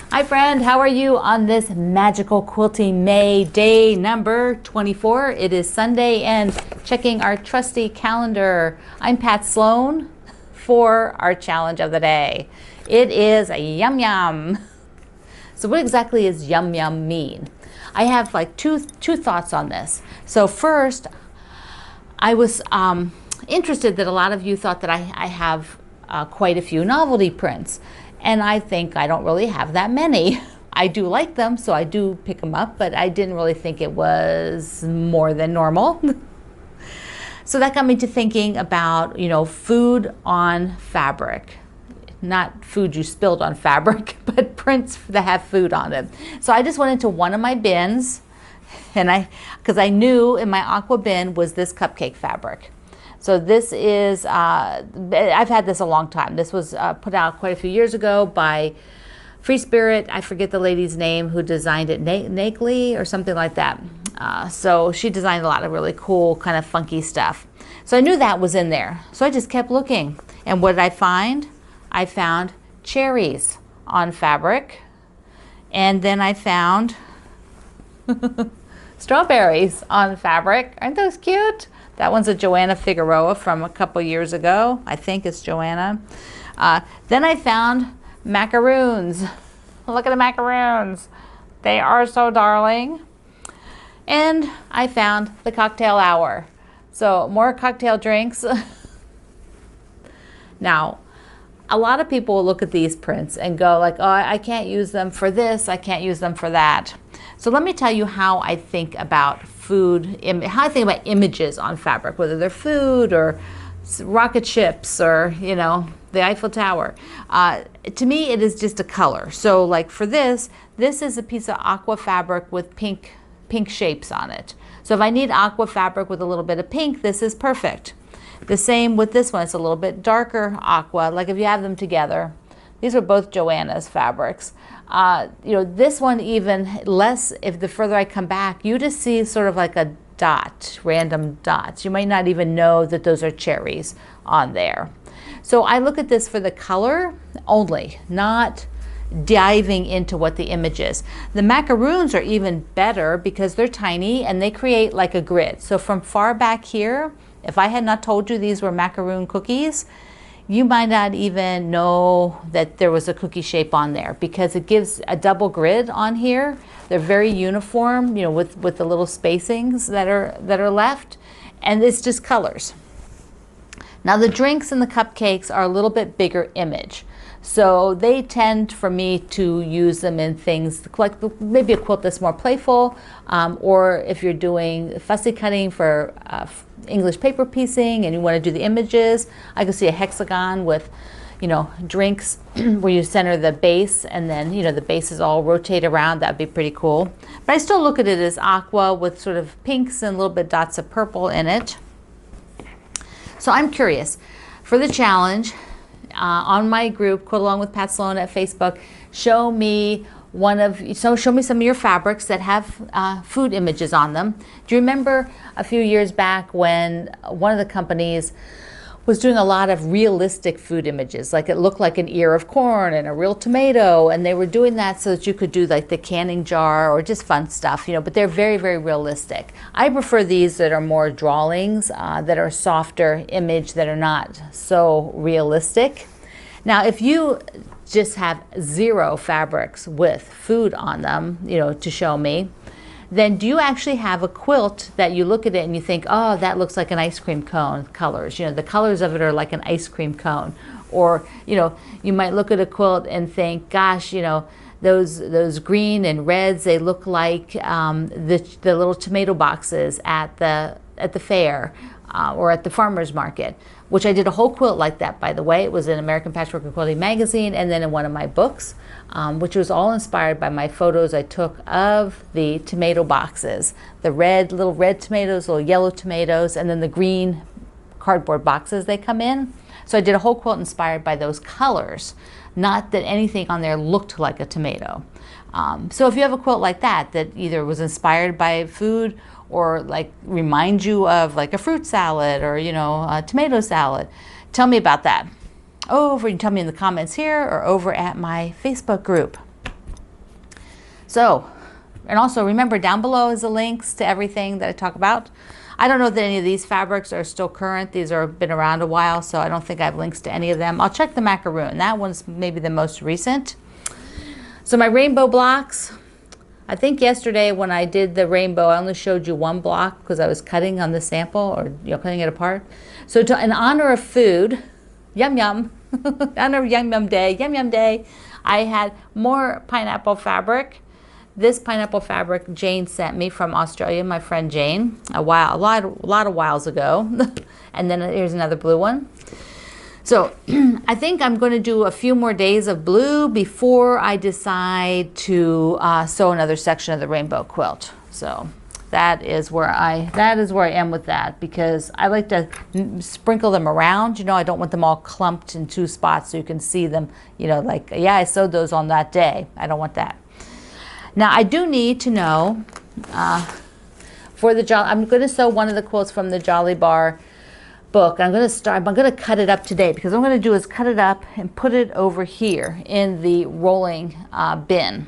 Hi friend, how are you on this magical quilting May day number 24? It is Sunday and checking our trusty calendar. I'm Pat Sloan for our challenge of the day. It is a yum yum. So what exactly does yum yum mean? I have like two thoughts on this. So first, I was interested that a lot of you thought that I have quite a few novelty prints. And I think I don't really have that many. I do like them, so I do pick them up, but I didn't really think it was more than normal. So that got me to thinking about, food on fabric. Not food you spilled on fabric, but prints that have food on them. So I just went into one of my bins, and because I knew in my aqua bin was this cupcake fabric. So this is, I've had this a long time. This was put out quite a few years ago by Free Spirit. I forget the lady's name who designed it, Nagley or something like that. So she designed a lot of really cool, kind of funky stuff. So I knew that was in there. So I just kept looking. And what did I find? I found cherries on fabric. And then I found strawberries on fabric. Aren't those cute? That one's a Joanna Figueroa from a couple years ago. I think it's Joanna. Then I found macaroons. Look at the macaroons. They are so darling. And I found the cocktail hour. So more cocktail drinks. Now, a lot of people will look at these prints and go like, oh, I can't use them for this. I can't use them for that. So let me tell you how I think about food, how I think about images on fabric, whether they're food or rocket ships or, the Eiffel Tower. To me, it is just a color. So like for this is a piece of aqua fabric with pink shapes on it. So if I need aqua fabric with a little bit of pink, this is perfect. The same with this one. It's a little bit darker aqua, like if you have them together. These are both Joanna's fabrics. This one even less, if the further I come back, you just see sort of like a dot, random dots. You might not even know that those are cherries on there. So I look at this for the color only, not diving into what the image is. The macaroons are even better because they're tiny and they create like a grid. So from far back here, if I had not told you these were macaroon cookies, you might not even know that there was a cookie shape on there because it gives a double grid on here. They're very uniform, with the little spacings that are left, and it's just colors. Now the drinks and the cupcakes are a little bit bigger image. So they tend for me to use them in things like maybe a quilt that's more playful, or if you're doing fussy cutting for English paper piecing and you want to do the images, I can see a hexagon with, drinks where you center the base and then, the bases all rotate around. That'd be pretty cool. But I still look at it as aqua with sort of pinks and a little bit dots of purple in it. So I'm curious for the challenge. On my group, Quilt Along with Pat Sloan at Facebook, show me some of your fabrics that have food images on them. Do you remember a few years back when one of the companies was doing a lot of realistic food images, like it looked like an ear of corn and a real tomato, and they were doing that so that you could do like the canning jar or just fun stuff, but they're very, very realistic. I prefer these that are more drawings, that are softer image, that are not so realistic. Now, if you just have zero fabrics with food on them, to show me, then do you actually have a quilt that you look at it and you think, oh, that looks like an ice cream cone colors. The colors of it are like an ice cream cone. Or, you might look at a quilt and think, gosh, those green and reds, they look like the little tomato boxes at the fair or at the farmer's market, which I did a whole quilt like that, by the way. It was in American Patchwork and Quilting magazine and then in one of my books, which was all inspired by my photos I took of the tomato boxes, the little red tomatoes, little yellow tomatoes, and then the green cardboard boxes they come in. So I did a whole quilt inspired by those colors, not that anything on there looked like a tomato. So if you have a quilt like that either was inspired by food or like remind you of like a fruit salad or, a tomato salad, tell me about that. You can tell me in the comments here or over at my Facebook group. So, and also remember, down below is the links to everything that I talk about. I don't know that any of these fabrics are still current. These are been around a while, so I don't think I have links to any of them. I'll check the macaroon. That one's maybe the most recent. So my rainbow blocks, I think yesterday when I did the rainbow, I only showed you one block because I was cutting on the sample, or cutting it apart. So in honor of food, yum yum, in honor of yum yum day, I had more pineapple fabric. This pineapple fabric Jane sent me from Australia, my friend Jane, a lot of whiles ago. And then here's another blue one. So I think I'm going to do a few more days of blue before I decide to sew another section of the rainbow quilt. So that is where I am with that, because I like to sprinkle them around. I don't want them all clumped in two spots so you can see them. Like, yeah, I sewed those on that day. I don't want that. Now I do need to know for the I'm going to sew one of the quilts from the Jolly Bar book. I'm going to cut it up today, because what I'm going to do is cut it up and put it over here in the rolling bin.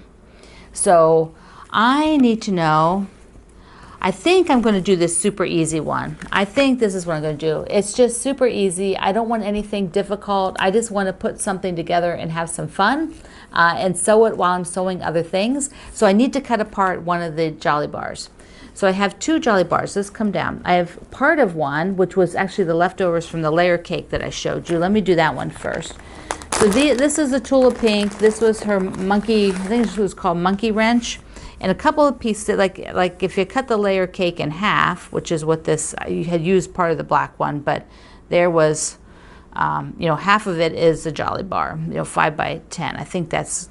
So I need to know, I think I'm going to do this super easy one. I think this is what I'm going to do. It's just super easy. I don't want anything difficult. I just want to put something together and have some fun and sew it while I'm sewing other things. So I need to cut apart one of the Jolly Bars. So I have two Jolly Bars. Let's come down. I have part of one, which was actually the leftovers from the layer cake that I showed you. Let me do that one first. So this is the Tula Pink. This was her monkey, I think this was called Monkey Wrench. And a couple of pieces, like if you cut the layer cake in half, which is what this, you had used part of the black one, but there was, half of it is the Jolly Bar, 5 by 10. I think that's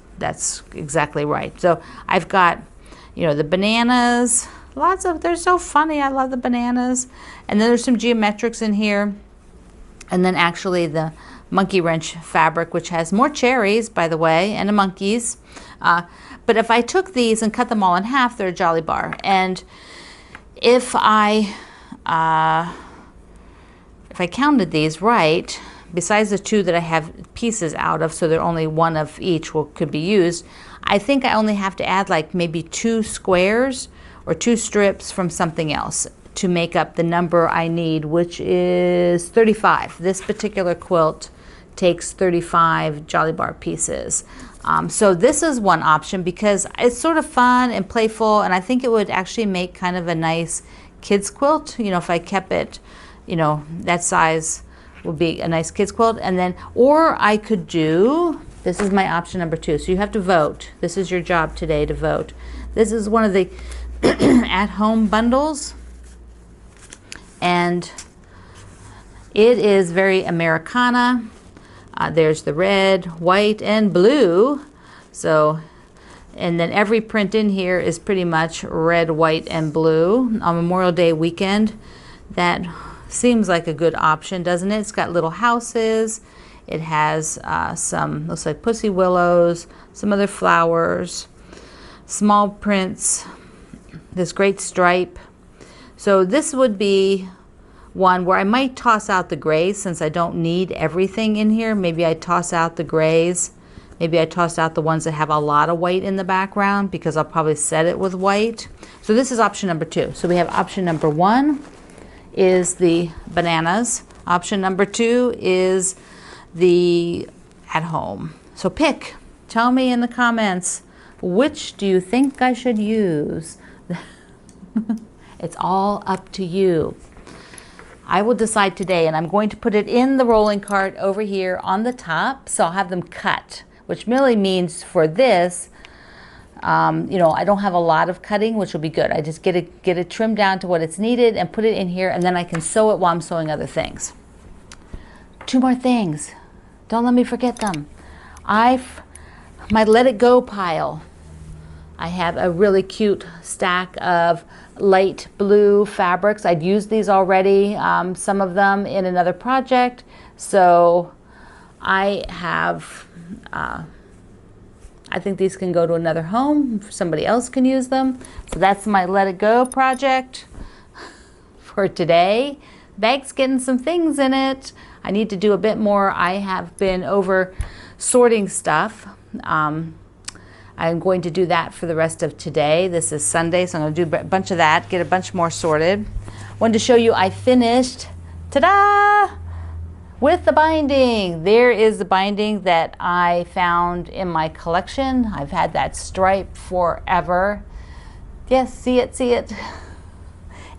exactly right. So I've got, the bananas, they're so funny. I love the bananas. And then there's some geometrics in here. And then actually the Monkey Wrench fabric, which has more cherries, by the way, and the monkeys. But if I took these and cut them all in half, they're a Jolly Bar. And if I counted these right, besides the two that I have pieces out of, so they're only one of each could be used, I think I only have to add like maybe 2 squares or 2 strips from something else to make up the number I need, which is 35. This particular quilt takes 35 Jolly Bar pieces. So this is one option because it's sort of fun and playful, and I think it would actually make kind of a nice kids quilt. If I kept it, that size would be a nice kids quilt. And then, or I could do, this is my option number 2. So you have to vote. This is your job today to vote. This is one of the at-home bundles, and it is very Americana. There's the red, white, and blue. So, and then every print in here is pretty much red, white, and blue. On Memorial Day weekend, that seems like a good option, doesn't it? It's got little houses. It has some, looks like pussy willows, some other flowers, small prints, this great stripe. So this would be one where I might toss out the grays since I don't need everything in here. Maybe I toss out the grays. Maybe I toss out the ones that have a lot of white in the background because I'll probably set it with white. So this is option number 2. So we have option number 1 is the bananas. Option number 2 is the at home. So pick. Tell me in the comments, which do you think I should use? It's all up to you. I will decide today, and I'm going to put it in the rolling cart over here on the top, so I'll have them cut, which really means for this, I don't have a lot of cutting, which will be good. I just get it trimmed down to what it's needed and put it in here, and then I can sew it while I'm sewing other things. 2 more things. Don't let me forget them. My Let It Go pile. I have a really cute stack of light blue fabrics. I'd used these already, some of them in another project. So I have, I think these can go to another home. Somebody else can use them. So that's my Let It Go project for today. Bag's getting some things in it. I need to do a bit more. I have been over sorting stuff. I'm going to do that for the rest of today. This is Sunday, so I'm going to do a bunch of that, get a bunch more sorted. Wanted to show you I finished, ta-da, with the binding. There is the binding that I found in my collection. I've had that stripe forever. Yes, see it, see it.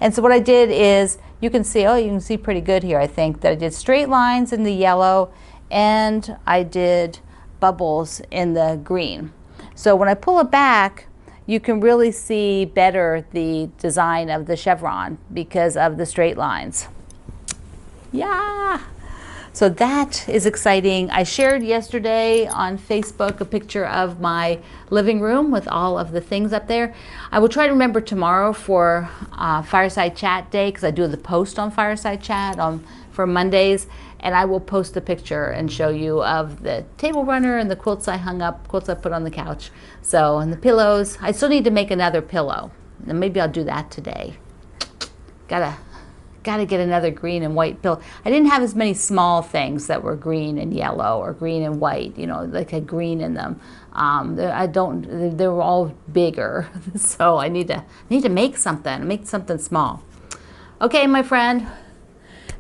And so what I did is, you can see pretty good here, I think, that I did straight lines in the yellow and I did bubbles in the green. So when I pull it back, you can really see better the design of the chevron because of the straight lines. Yeah! So that is exciting. I shared yesterday on Facebook a picture of my living room with all of the things up there. I will try to remember tomorrow for Fireside Chat Day, because I do the post on Fireside Chat for Mondays, and I will post a picture and show you of the table runner and the quilts I hung up, quilts I put on the couch. So, and the pillows. I still need to make another pillow, and maybe I'll do that today. Gotta get another green and white pillow. I didn't have as many small things that were green and yellow or green and white, you know, like had green in them. They were all bigger. So I need to make something small. Okay, my friend.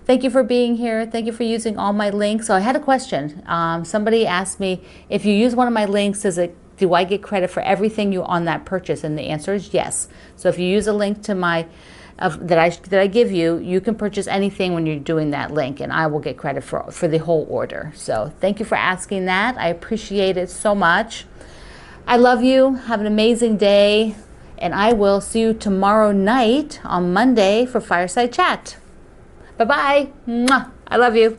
Thank you for being here. Thank you for using all my links. So I had a question. Somebody asked me, if you use one of my links, do I get credit for everything you on that purchase? And the answer is yes. So if you use a link to my that I give you, you can purchase anything when you're doing that link, and I will get credit for the whole order. So thank you for asking that. I appreciate it so much. I love you. Have an amazing day, and I will see you tomorrow night on Monday for Fireside Chat. Bye-bye. Mwah. I love you.